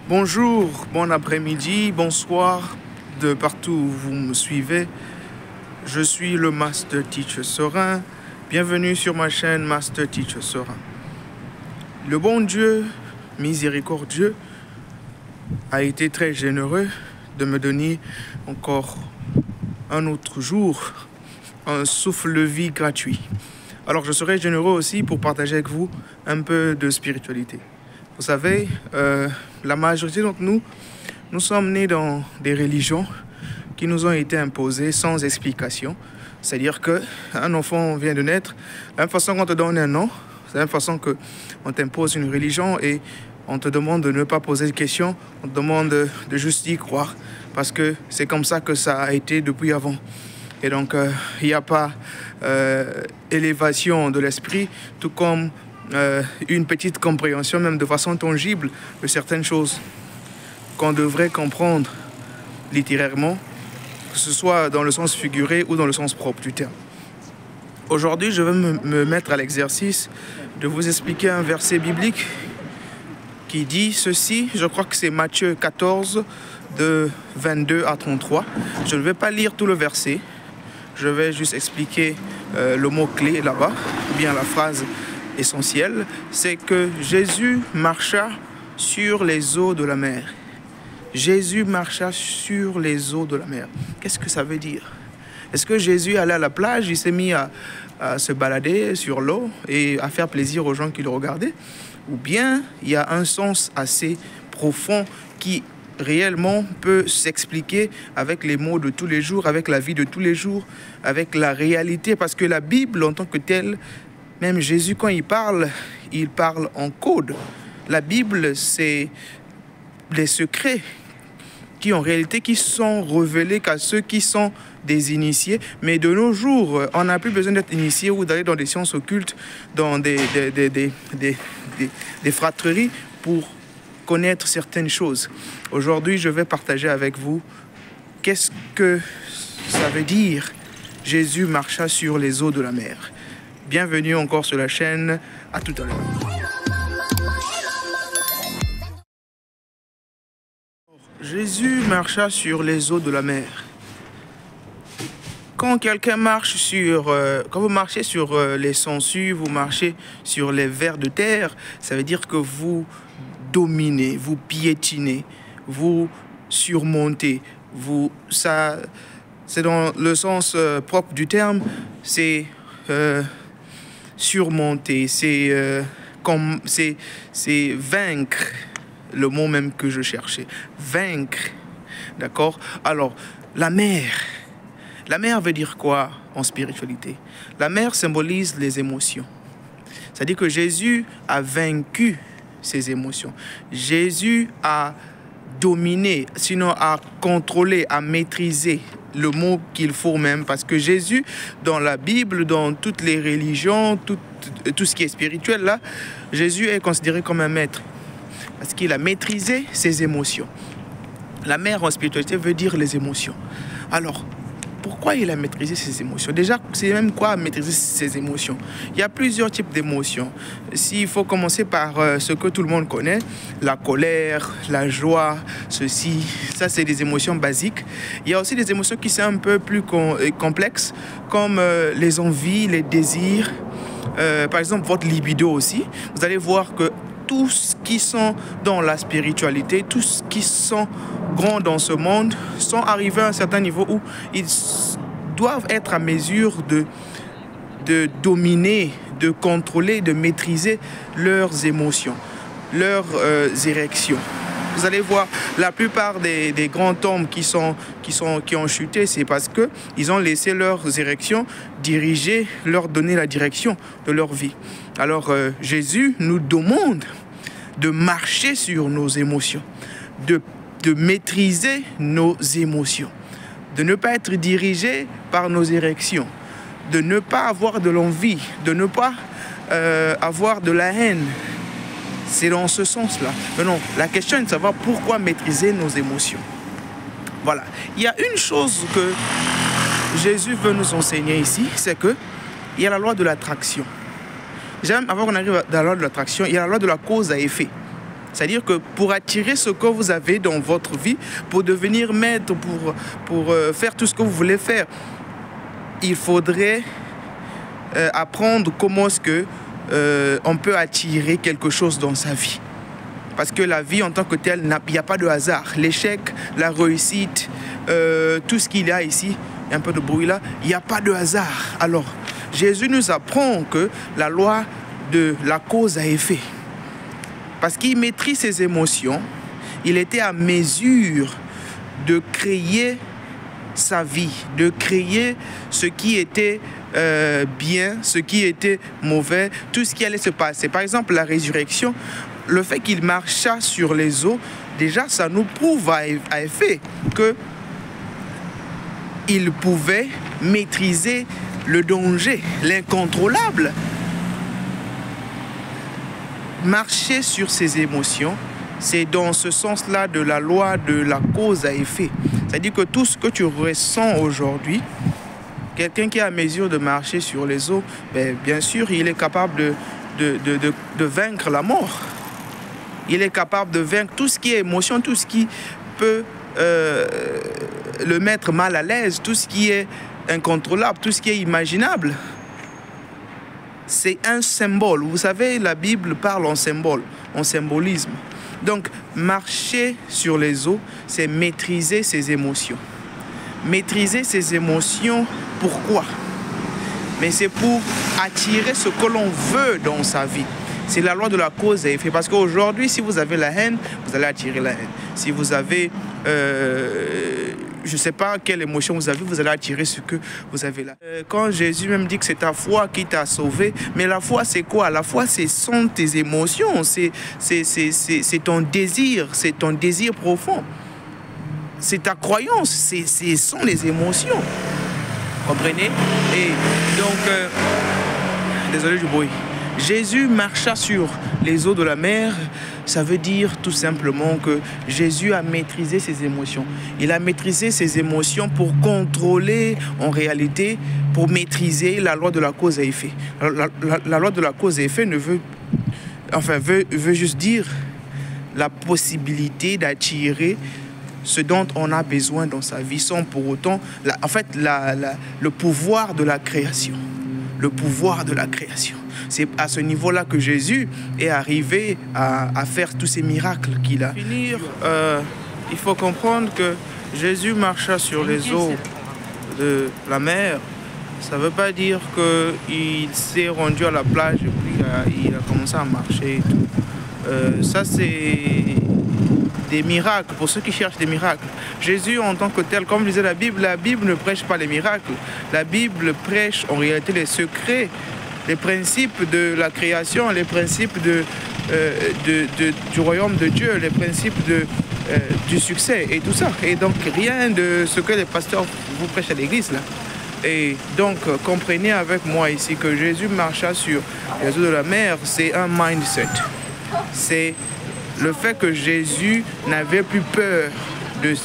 Bonjour, bon après-midi, bonsoir de partout où vous me suivez. Je suis le Master Teacher Serein. Bienvenue sur ma chaîne Master Teacher Serein. Le bon Dieu, miséricordieux, a été très généreux de me donner encore un autre jour, un souffle de vie gratuit. Alors je serai généreux aussi pour partager avec vous un peu de spiritualité. Vous savez, la majorité d'entre nous, nous sommes nés dans des religions qui nous ont été imposées sans explication. C'est-à-dire qu'un enfant vient de naître, la même façon qu'on te donne un nom, c'est la même façon qu'on t'impose une religion et on te demande de ne pas poser de questions, on te demande de juste y croire parce que c'est comme ça que ça a été depuis avant. Et donc, il n'y a pas élévation de l'esprit, tout comme une petite compréhension, même de façon tangible, de certaines choses qu'on devrait comprendre littérairement, que ce soit dans le sens figuré ou dans le sens propre du terme. Aujourd'hui, je vais me mettre à l'exercice de vous expliquer un verset biblique qui dit ceci. Je crois que c'est Matthieu 14, de 22 à 33. Je ne vais pas lire tout le verset. Je vais juste expliquer le mot-clé là-bas, ou bien la phrase essentielle. C'est que Jésus marcha sur les eaux de la mer. Jésus marcha sur les eaux de la mer. Qu'est-ce que ça veut dire? Est-ce que Jésus allait à la plage, il s'est mis à se balader sur l'eau et à faire plaisir aux gens qui le regardaient? Ou bien il y a un sens assez profond qui réellement peut s'expliquer avec les mots de tous les jours, avec la vie de tous les jours, avec la réalité? Parce que la Bible en tant que telle, même Jésus quand il parle en code. La Bible, c'est les secrets qui en réalité qui sont révélés qu'à ceux qui sont des initiés. Mais de nos jours, on n'a plus besoin d'être initié ou d'aller dans des sciences occultes, dans des fratries pour connaître certaines choses. Aujourd'hui, je vais partager avec vous qu'est-ce que ça veut dire Jésus marcha sur les eaux de la mer. Bienvenue encore sur la chaîne. À tout à l'heure. Jésus marcha sur les eaux de la mer. Quand quelqu'un marche quand vous marchez sur les sangsues, vous marchez sur les vers de terre, ça veut dire que vous dominez, vous piétinez, vous surmontez. C'est dans le sens propre du terme, c'est surmonter, c'est vaincre. Le mot même que je cherchais, vaincre, d'accord? Alors, la mer veut dire quoi en spiritualité? La mer symbolise les émotions. C'est-à-dire que Jésus a vaincu ses émotions. Jésus a dominé, sinon a contrôlé, a maîtrisé, le mot qu'il faut même, parce que Jésus, dans la Bible, dans toutes les religions, tout ce qui est spirituel, là, Jésus est considéré comme un maître. Parce qu'il a maîtrisé ses émotions. La mer en spiritualité veut dire les émotions. Alors, pourquoi il a maîtrisé ses émotions? Déjà, c'est même quoi maîtriser ses émotions? Il y a plusieurs types d'émotions. S'il faut commencer par ce que tout le monde connaît, la colère, la joie, ceci, ça c'est des émotions basiques. Il y a aussi des émotions qui sont un peu plus complexes, comme les envies, les désirs. Par exemple, votre libido aussi. Vous allez voir que tous qui sont dans la spiritualité, tous qui sont grands dans ce monde, sont arrivés à un certain niveau où ils doivent être à mesure de dominer, de contrôler, de maîtriser leurs émotions, leurs érections. Vous allez voir, la plupart des grands hommes qui ont chuté, c'est parce qu'ils ont laissé leurs érections leur donner la direction de leur vie. Alors, Jésus nous demande de marcher sur nos émotions, de maîtriser nos émotions, de ne pas être dirigé par nos érections, de ne pas avoir de l'envie, de ne pas avoir de la haine. C'est dans ce sens-là. Mais non, la question est de savoir pourquoi maîtriser nos émotions. Voilà. Il y a une chose que Jésus veut nous enseigner ici, c'est qu'il y a la loi de l'attraction. J'aime, avant qu'on arrive à la loi de l'attraction, il y a la loi de la cause à effet. C'est-à-dire que pour attirer ce que vous avez dans votre vie, pour devenir maître, pour faire tout ce que vous voulez faire, il faudrait apprendre comment est-ce que on peut attirer quelque chose dans sa vie. Parce que la vie en tant que telle, il n'y a pas de hasard. L'échec, la réussite, tout ce qu'il y a ici, il y a un peu de bruit là, il n'y a pas de hasard. Alors, Jésus nous apprend que la loi de la cause à effet. Parce qu'il maîtrise ses émotions, il était à mesure de créer sa vie, de créer ce qui était bien, ce qui était mauvais, tout ce qui allait se passer. Par exemple, la résurrection, le fait qu'il marcha sur les eaux, déjà, ça nous prouve à effet qu'il pouvait maîtriser le danger, l'incontrôlable. Marcher sur ses émotions, c'est dans ce sens-là de la loi de la cause à effet. C'est-à-dire que tout ce que tu ressens aujourd'hui, quelqu'un qui est à mesure de marcher sur les eaux, bien sûr, il est capable de vaincre la mort. Il est capable de vaincre tout ce qui est émotion, tout ce qui peut le mettre mal à l'aise, tout ce qui est incontrôlable, tout ce qui est imaginable. C'est un symbole. Vous savez, la Bible parle en symbole, en symbolisme. Donc, marcher sur les eaux, c'est maîtriser ses émotions. Maîtriser ses émotions, pourquoi? Mais c'est pour attirer ce que l'on veut dans sa vie. C'est la loi de la cause à effet. Parce qu'aujourd'hui, si vous avez la haine, vous allez attirer la haine. Si vous avez, je ne sais pas quelle émotion vous avez, vous allez attirer ce que vous avez là. Quand Jésus même dit que c'est ta foi qui t'a sauvé, mais la foi c'est quoi? La foi, ce sont tes émotions, c'est ton désir profond. C'est ta croyance, ce sont les émotions. Comprenez? Et donc, désolé du bruit. Jésus marcha sur les eaux de la mer, ça veut dire tout simplement que Jésus a maîtrisé ses émotions. Il a maîtrisé ses émotions pour contrôler, en réalité, pour maîtriser la loi de la cause à effet. La loi de la cause à effet veut juste dire la possibilité d'attirer ce dont on a besoin dans sa vie sans pour autant, le pouvoir de la création. Le pouvoir de la création. C'est à ce niveau-là que Jésus est arrivé à faire tous ces miracles qu'il a. Pour finir, il faut comprendre que Jésus marcha sur les eaux de la mer. Ça ne veut pas dire qu'il s'est rendu à la plage et puis il a commencé à marcher et tout. Ça, c'est des miracles, pour ceux qui cherchent des miracles. Jésus en tant que tel, comme disait la Bible ne prêche pas les miracles. La Bible prêche en réalité les secrets, les principes de la création, les principes du royaume de Dieu, les principes du succès et tout ça. Et donc rien de ce que les pasteurs vous prêchent à l'église là. Et donc comprenez avec moi ici que Jésus marcha sur les eaux de la mer, c'est un mindset. C'est le fait que Jésus n'avait plus peur de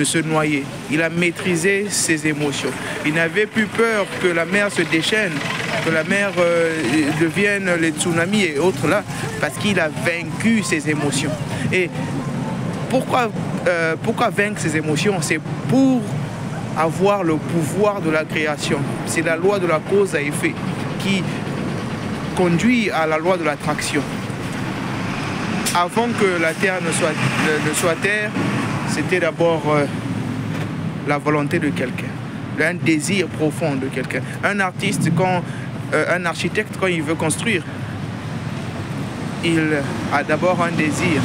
se noyer. Il a maîtrisé ses émotions. Il n'avait plus peur que la mer se déchaîne, que la mer devienne les tsunamis et autres là, parce qu'il a vaincu ses émotions. Et pourquoi vaincre ses émotions? C'est pour avoir le pouvoir de la création. C'est la loi de la cause à effet qui conduit à la loi de l'attraction. Avant que la terre ne soit terre, c'était d'abord la volonté de quelqu'un, un désir profond de quelqu'un. Un artiste, un architecte, quand il veut construire, il a d'abord un désir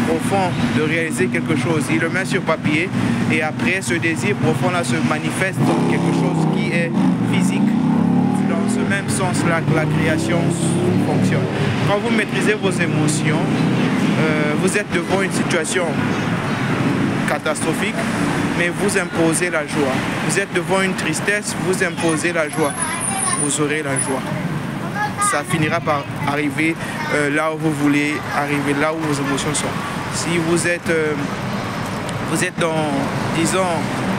profond de réaliser quelque chose. Il le met sur papier et après, ce désir profond-là se manifeste dans quelque chose qui est physique. Dans ce même sens-là que la création fonctionne. Quand vous maîtrisez vos émotions, vous êtes devant une situation catastrophique, mais vous imposez la joie. Vous êtes devant une tristesse, vous imposez la joie. Vous aurez la joie. Ça finira par arriver là où vous voulez arriver, là où vos émotions sont. Si vous êtes dans, disons,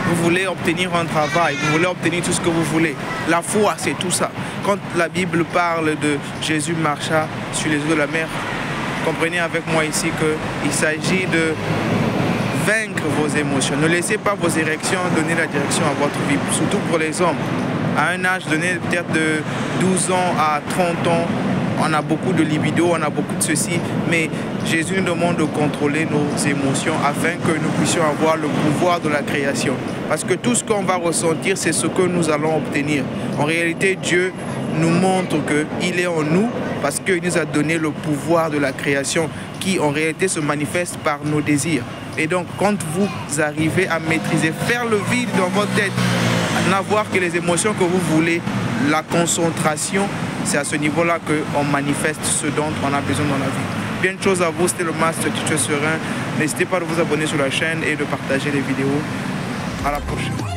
vous voulez obtenir un travail, vous voulez obtenir tout ce que vous voulez. La foi, c'est tout ça. Quand la Bible parle de Jésus marcha sur les eaux de la mer, comprenez avec moi ici qu'il s'agit de vaincre vos émotions. Ne laissez pas vos érections donner la direction à votre vie, surtout pour les hommes. À un âge donné, peut-être de 12 ans à 30 ans, on a beaucoup de libido, on a beaucoup de ceci, mais Jésus nous demande de contrôler nos émotions afin que nous puissions avoir le pouvoir de la création. Parce que tout ce qu'on va ressentir, c'est ce que nous allons obtenir. En réalité, Dieu nous montre qu'il est en nous parce qu'il nous a donné le pouvoir de la création qui, en réalité, se manifeste par nos désirs. Et donc, quand vous arrivez à maîtriser, faire le vide dans votre tête, n'avoir que les émotions que vous voulez, la concentration, c'est à ce niveau-là qu'on manifeste ce dont on a besoin dans la vie. Bien de choses à vous, c'était le Master Teacher Serein. N'hésitez pas à vous abonner sur la chaîne et de partager les vidéos. À la prochaine.